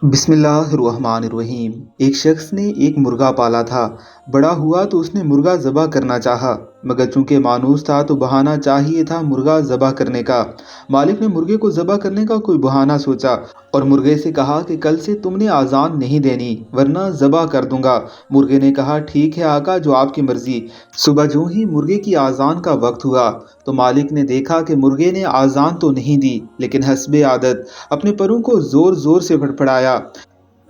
बिस्मिल्लाहिर्रहमानिर्रहीम। एक शख्स ने एक मुर्गा पाला था। बड़ा हुआ तो उसने मुर्गा ज़बह करना चाहा, मगर चूंकि मानूस था तो बहाना चाहिए था मुर्गा ज़बह करने का। मालिक ने मुर्गे को ज़बह करने का कोई बहाना सोचा और मुर्गे से कहा कि कल से तुमने आज़ान नहीं देनी वरना ज़बह कर दूंगा। मुर्गे ने कहा ठीक है आका, जो आपकी मर्जी। सुबह जो ही मुर्गे की आज़ान का वक्त हुआ तो मालिक ने देखा कि मुर्गे ने आज़ान तो नहीं दी, लेकिन हस्बे आदत अपने परों को ज़ोर ज़ोर से फड़फड़ाया।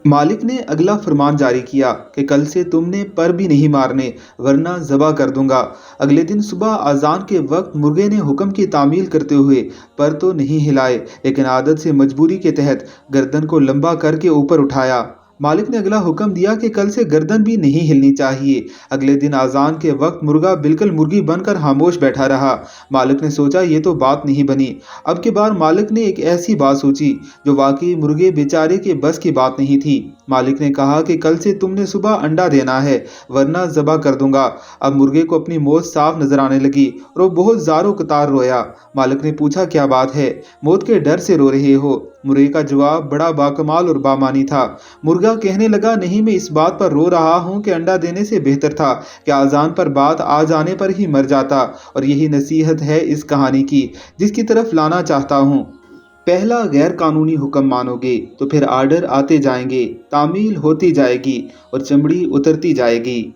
मालिक ने अगला फरमान जारी किया कि कल से तुमने पर भी नहीं मारने वरना ज़बह कर दूंगा। अगले दिन सुबह अजान के वक्त मुर्गे ने हुक्म की तामील करते हुए पर तो नहीं हिलाए, लेकिन आदत से मजबूरी के तहत गर्दन को लंबा करके ऊपर उठाया। मालिक ने अगला हुक्म दिया कि कल से गर्दन भी नहीं हिलनी चाहिए। अगले दिन अजान के वक्त मुर्गा बिल्कुल मुर्गी बनकर खामोश बैठा रहा। मालिक ने सोचा ये तो बात नहीं बनी। अब की बार मालिक ने एक ऐसी बात सोची जो वाकई मुर्गे बेचारे के बस की बात नहीं थी। मालिक ने कहा कि कल से तुमने सुबह अंडा देना है वरना ज़बह कर दूंगा। अब मुर्गे को अपनी मौत साफ नजर आने लगी और वो बहुत ज़ारो कतार रोया। मालिक ने पूछा क्या बात है, मौत के डर से रो रहे हो? मुर्गे का जवाब बड़ा बाकमाल और बामानी था। मुर्गा कहने लगा नहीं, मैं इस बात पर रो रहा हूँ कि अंडा देने से बेहतर था कि आज़ान पर बात आ जाने पर ही मर जाता। और यही नसीहत है इस कहानी की जिसकी तरफ लाना चाहता हूँ। पहला गैर कानूनी हुक्म मानोगे तो फिर आर्डर आते जाएंगे, तामील होती जाएगी और चमड़ी उतरती जाएगी।